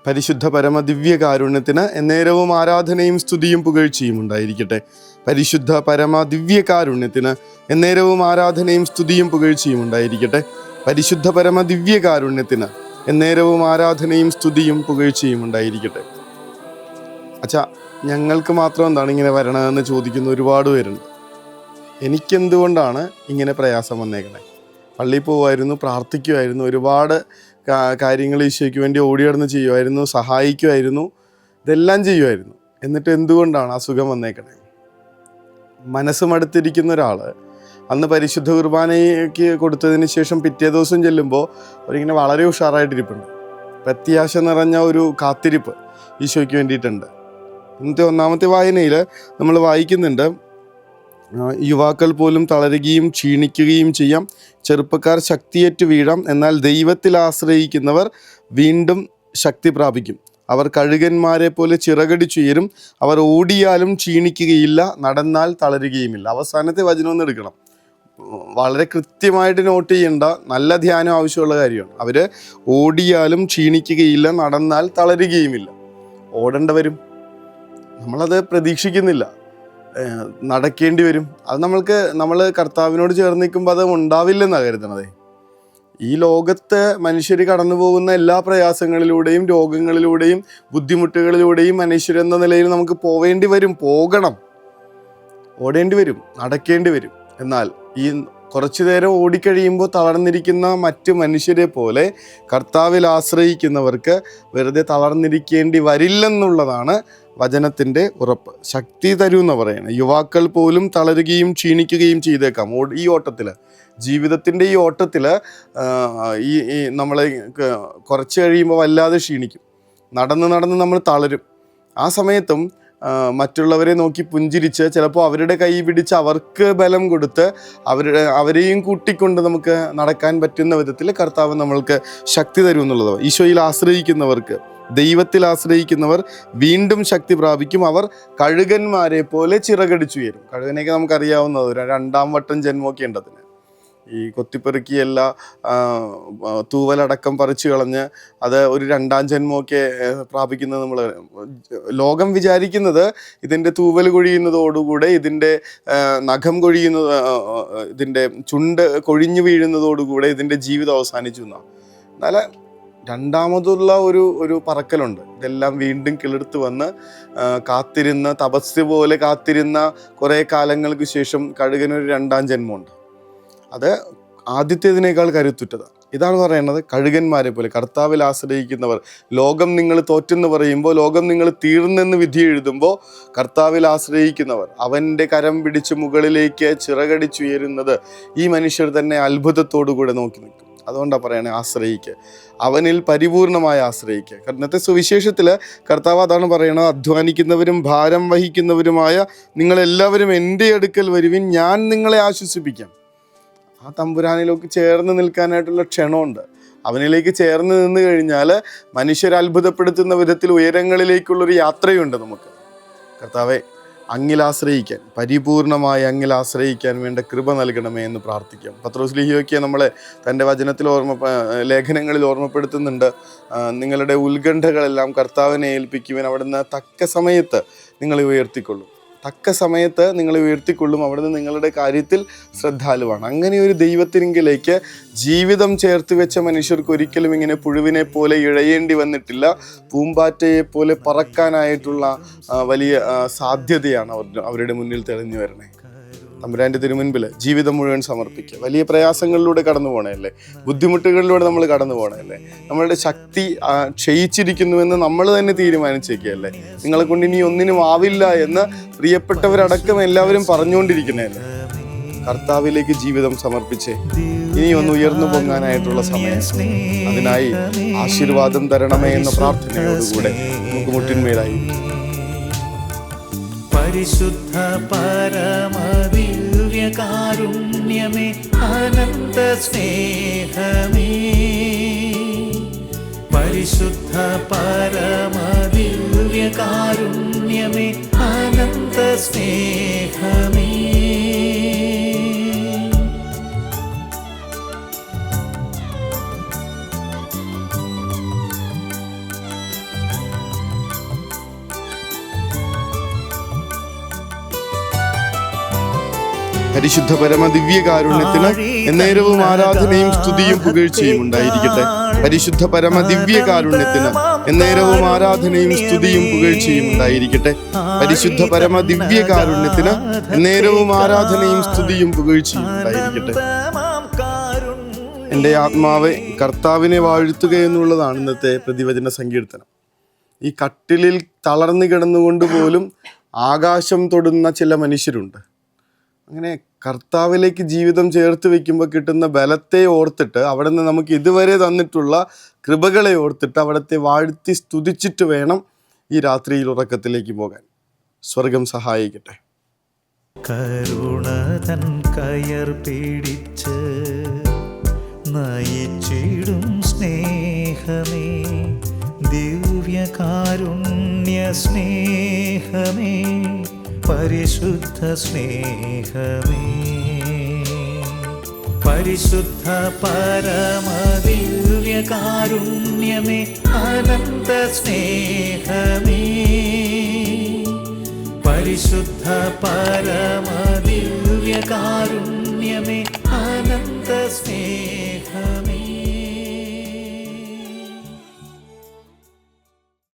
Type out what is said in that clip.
പരിശുദ്ധ പരമദിവ്യ കാരുണ്യത്തിന് എന്നേരവും ആരാധനയും സ്തുതിയും പുകഴ്ചയും ഉണ്ടായിരിക്കട്ടെ. പരിശുദ്ധ പരമദിവ്യ കാരുണ്യത്തിന് എന്നേരവും ആരാധനയും സ്തുതിയും പുകഴ്ചയും ഉണ്ടായിരിക്കട്ടെ. പരിശുദ്ധ പരമദിവ്യ കാരുണ്യത്തിന് എന്നേരവും ആരാധനയും സ്തുതിയും പുകഴ്ചയും ഉണ്ടായിരിക്കട്ടെ. അച്ഛാ, ഞങ്ങൾക്ക് മാത്രം എന്താണ് ഇങ്ങനെ വരണമെന്ന് ചോദിക്കുന്ന ഒരുപാട് പേരുണ്ട്. എനിക്കെന്തുകൊണ്ടാണ് ഇങ്ങനെ പ്രയാസം വന്നേക്കണേ? പള്ളിയിൽ പോകുമായിരുന്നു, പ്രാർത്ഥിക്കുമായിരുന്നു, ഒരുപാട് കാര്യങ്ങൾ ഈശോയ്ക്ക് വേണ്ടി ഓടിയടന്ന് ചെയ്യുമായിരുന്നു, സഹായിക്കുമായിരുന്നു, ഇതെല്ലാം ചെയ്യുമായിരുന്നു. എന്നിട്ട് എന്തുകൊണ്ടാണ് അസുഖം വന്നേക്കണേ? മനസ്സ് മടുത്തിരിക്കുന്ന ഒരാൾ അന്ന് പരിശുദ്ധ കുർബാനയ്ക്ക് കൊടുത്തതിന് ശേഷം പിറ്റേ ദിവസം ചെല്ലുമ്പോൾ അവരിങ്ങനെ വളരെ ഉഷാറായിട്ടിരിപ്പുണ്ട്. പ്രത്യാശ നിറഞ്ഞ ഒരു കാത്തിരിപ്പ് ഈശോയ്ക്ക് വേണ്ടിയിട്ടുണ്ട്. ഇന്നത്തെ ഒന്നാമത്തെ വായനയിൽ നമ്മൾ വായിക്കുന്നുണ്ട്, യുവാക്കൾ പോലും തളരുകയും ക്ഷീണിക്കുകയും ചെയ്യാം, ചെറുപ്പക്കാർ ശക്തിയേറ്റു വീഴാം, എന്നാൽ ദൈവത്തിൽ ആശ്രയിക്കുന്നവർ വീണ്ടും ശക്തി പ്രാപിക്കും. അവർ കഴുകന്മാരെ പോലെ ചിറകടിച്ചുയരും, അവർ ഓടിയാലും ക്ഷീണിക്കുകയില്ല, നടന്നാൽ തളരുകയുമില്ല. അവസാനത്തെ വചനം ഒന്ന് എടുക്കണം, വളരെ കൃത്യമായിട്ട് നോട്ട് ചെയ്യേണ്ട, നല്ല ധ്യാനം ആവശ്യമുള്ള കാര്യമാണ്. അവർ ഓടിയാലും ക്ഷീണിക്കുകയില്ല, നടന്നാൽ തളരുകയുമില്ല. ഓടേണ്ട വരും, നമ്മളത് പ്രതീക്ഷിക്കുന്നില്ല, നടക്കേണ്ടി വരും. അത് നമ്മൾ കർത്താവിനോട് ചേർന്ന് നിൽക്കുമ്പോൾ അത് ഉണ്ടാവില്ലെന്നാണ് കരുതണത്. ഈ ലോകത്ത് മനുഷ്യർ കടന്നു പോകുന്ന എല്ലാ പ്രയാസങ്ങളിലൂടെയും രോഗങ്ങളിലൂടെയും ബുദ്ധിമുട്ടുകളിലൂടെയും മനുഷ്യരെന്ന നിലയിൽ നമുക്ക് പോവേണ്ടി വരും, പോകണം, ഓടേണ്ടി വരും, നടക്കേണ്ടി വരും. എന്നാൽ ഈ കുറച്ചു നേരം ഓടിക്കഴിയുമ്പോൾ തളർന്നിരിക്കുന്ന മറ്റ് മനുഷ്യരെ പോലെ കർത്താവിൽ ആശ്രയിക്കുന്നവർക്ക് വെറുതെ തളർന്നിരിക്കേണ്ടി വരില്ലെന്നുള്ളതാണ് വചനത്തിൻ്റെ ഉറപ്പ്. ശക്തി തരൂ എന്ന് പറയുന്നത്. യുവാക്കൾ പോലും തളരുകയും ക്ഷീണിക്കുകയും ചെയ്തേക്കാം ഈ ഓട്ടത്തിൽ, ജീവിതത്തിൻ്റെ ഈ ഓട്ടത്തിൽ. ഈ നമ്മൾ കുറച്ച് കഴിയുമ്പോൾ വല്ലാതെ ക്ഷീണിക്കും, നടന്ന് നമ്മൾ തളരും. ആ സമയത്തും മറ്റുള്ളവരെ നോക്കി പുഞ്ചിരിച്ച് ചിലപ്പോൾ അവരുടെ കൈ പിടിച്ച് അവർക്ക് ബലം കൊടുത്ത് അവരെയും കൂട്ടിക്കൊണ്ട് നമുക്ക് നടക്കാൻ പറ്റുന്ന വിധത്തിൽ കർത്താവ് നമ്മൾക്ക് ശക്തി തരും എന്നുള്ളത്. ഈശോയിൽ ആശ്രയിക്കുന്നവർക്ക്, ദൈവത്തിൽ ആശ്രയിക്കുന്നവർ വീണ്ടും ശക്തി പ്രാപിക്കും. അവർ കഴുകന്മാരെ പോലെ ചിറകടിച്ചുയരും. കഴുകനെയൊക്കെ നമുക്കറിയാവുന്നത്, രണ്ടാം വട്ടം ജന്മമൊക്കെ ഉണ്ട് അതിന്. ഈ കൊത്തിപ്പെറുക്കി എല്ലാ തൂവലടക്കം പറിച്ചു കളഞ്ഞ് അത് ഒരു രണ്ടാം ജന്മമൊക്കെ പ്രാപിക്കുന്നത് നമ്മൾ ലോകം വിചാരിക്കുന്നത് ഇതിൻ്റെ തൂവൽ കൊഴിയുന്നതോടുകൂടെ, ഇതിൻ്റെ നഖം കൊഴിയുന്നത്, ഇതിൻ്റെ ചുണ്ട് കൊഴിഞ്ഞു വീഴുന്നതോടുകൂടെ ഇതിൻ്റെ ജീവിതം അവസാനിച്ചു എന്നാണ്. എന്നാൽ രണ്ടാമതുള്ള ഒരു പറക്കലുണ്ട്. ഇതെല്ലാം വീണ്ടും കിളിർത്ത് വന്ന് കാത്തിരുന്ന, തപസ് പോലെ കാത്തിരുന്ന കുറേ കാലങ്ങൾക്ക് ശേഷം കഴുകനൊരു രണ്ടാം ജന്മമുണ്ട്. അത് ആദ്യത്തേതിനേക്കാൾ കരുത്തുറ്റതാണ്. ഇതാണ് പറയുന്നത്, കഴുകന്മാരെ പോലെ കർത്താവിൽ ആശ്രയിക്കുന്നവർ. ലോകം നിങ്ങൾ തോറ്റെന്ന് പറയുമ്പോൾ, ലോകം നിങ്ങൾ തീർന്നെന്ന് വിധി എഴുതുമ്പോൾ, കർത്താവിൽ ആശ്രയിക്കുന്നവർ, അവൻ്റെ കരം പിടിച്ച് മുകളിലേക്ക് ചിറകടിച്ചുയരുന്നത് ഈ മനുഷ്യർ തന്നെ അത്ഭുതത്തോടു കൂടെ നോക്കി നിൽക്കും. അതുകൊണ്ടാണ് പറയണേ, ആശ്രയിക്കുക, അവനിൽ പരിപൂർണമായി ആശ്രയിക്കുക. ഇന്നത്തെ സുവിശേഷത്തിൽ കർത്താവ് അതാണ് പറയണത്, അധ്വാനിക്കുന്നവരും ഭാരം വഹിക്കുന്നവരുമായ നിങ്ങളെല്ലാവരും എൻ്റെ അടുക്കൽ വരുവിൻ, ഞാൻ നിങ്ങളെ ആശ്വസിപ്പിക്കാം. ആ തമ്പുരാനിലേക്ക് ചേർന്ന് നിൽക്കാനായിട്ടുള്ള ക്ഷണമുണ്ട്. അവനിലേക്ക് ചേർന്ന് നിന്ന് കഴിഞ്ഞാൽ മനുഷ്യരെ അത്ഭുതപ്പെടുത്തുന്ന വിധത്തിൽ ഉയരങ്ങളിലേക്കുള്ളൊരു യാത്രയുണ്ട് നമുക്ക്. കർത്താവെ, അങ്ങിലാശ്രയിക്കാൻ, പരിപൂർണമായി അങ്ങിലാശ്രയിക്കാൻ വേണ്ട കൃപ നൽകണമേ എന്ന് പ്രാർത്ഥിക്കാം. പത്രോസ്ലീഹയൊക്കെ നമ്മളെ തൻ്റെ വചനത്തിൽ ലേഖനങ്ങളിൽ ഓർമ്മപ്പെടുത്തുന്നുണ്ട്. നിങ്ങളുടെ ഉത്കണ്ഠകളെല്ലാം കർത്താവിനെ ഏൽപ്പിക്കുവാൻ അവിടുന്ന് തക്ക സമയത്ത് നിങ്ങളെ ഉയർത്തിക്കൊള്ളും, തക്ക സമയത്ത് നിങ്ങളെ ഉയർത്തിക്കൊള്ളും. അവിടുന്ന് നിങ്ങളുടെ കാര്യത്തിൽ ശ്രദ്ധാലുവാണ്. അങ്ങനെ ഒരു ദൈവത്തിനെങ്കിലേക്ക് ജീവിതം ചേർത്ത് വെച്ച മനുഷ്യർക്ക് ഒരിക്കലും ഇങ്ങനെ പുഴുവിനെ പോലെ ഇഴയേണ്ടി വന്നിട്ടില്ല. പൂമ്പാറ്റയെ പോലെ പറക്കാനായിട്ടുള്ള വലിയ സാധ്യതയാണ് അവരുടെ മുന്നിൽ തെളിഞ്ഞു വരണേ. തമ്പുരാൻ്റെ തിരുമുൻപിൽ ജീവിതം മുഴുവൻ സമർപ്പിക്കുക. വലിയ പ്രയാസങ്ങളിലൂടെ കടന്നു പോകണമല്ലേ, ബുദ്ധിമുട്ടുകളിലൂടെ നമ്മൾ കടന്നു പോകണമല്ലേ, നമ്മളുടെ ശക്തി ക്ഷയിച്ചിരിക്കുന്നുവെന്ന് നമ്മൾ തന്നെ തീരുമാനിച്ചേക്കുകയല്ലേ, നിങ്ങളെ കൊണ്ട് ഇനി ഒന്നിനും ആവില്ല എന്ന് പ്രിയപ്പെട്ടവരടക്കം എല്ലാവരും പറഞ്ഞുകൊണ്ടിരിക്കുന്നതല്ലേ. കർത്താവിലേക്ക് ജീവിതം സമർപ്പിച്ച് ഇനി ഒന്ന് ഉയർന്നു പൊങ്ങാനായിട്ടുള്ള സമയം. അതിനായി ആശീർവാദം തരണമേ എന്ന പ്രാർത്ഥനയോടുകൂടെ നമുക്ക് മുട്ടിന്മേലായി. പരിശുദ്ധ പരമദിവ്യകാരുണ്യമേ, അനന്ത സ്നേഹമേ, പരിശുദ്ധ പരമദിവ്യകാരുണ്യമേ, അനന്ത സ്നേഹമേ. പരിശുദ്ധ പരമ ദിവ്യകാരുണ്യത്തിന് എന്നേരവും ആരാധനയും സ്തുതിയും പുകഴ്ചയും ഉണ്ടായിരിക്കട്ടെ. പരിശുദ്ധ പരമ ദിവ്യകാരുണ്യത്തിന് എന്നേരവും ആരാധനയും സ്തുതിയും പുകഴ്ചയും ഉണ്ടായിരിക്കട്ടെ. പരിശുദ്ധ പരമ ദിവ്യകാരുണ്യത്തിന് എന്നേരവും ആരാധനയും സ്തുതിയും പുകഴ്ചയും ഉണ്ടായിരിക്കട്ടെ. എൻ്റെ ആത്മാവെ കർത്താവിനെ വാഴ്ത്തുക എന്നുള്ളതാണ് ഇന്നത്തെ പ്രതിവചന സങ്കീർത്തനം. ഈ കട്ടിലിൽ തളർന്നു കിടന്നുകൊണ്ട് പോലും ആകാശം തൊടുന്ന ചില മനുഷ്യരുണ്ട്. അങ്ങനെ കർത്താവിലേക്ക് ജീവിതം ചേർത്ത് വെക്കുമ്പോൾ കിട്ടുന്ന ബലത്തെ ഓർത്തിട്ട്, അവിടെ നിന്ന് നമുക്ക് ഇതുവരെ തന്നിട്ടുള്ള കൃപകളെ ഓർത്തിട്ട് അവിടത്തെ വാഴ്ത്തി സ്തുതിച്ചിട്ട് വേണം ഈ രാത്രിയിൽ ഉറക്കത്തിലേക്ക് പോകാൻ. സ്വർഗം സഹായിക്കട്ടെ. കരുണതൻ കയർ പിടിച്ച് നയിച്ചിടും സ്നേഹമേ, ദിവ്യകാരുണ്യ സ്നേഹമേ, പരിശുദ്ധ സ്നേഹമേ, പരിശുദ്ധ പരമ ദിവ്യകാരുണ്യമേ, അനന്ത സ്നേഹമേ, പരിശുദ്ധ പരമ ദിവ്യ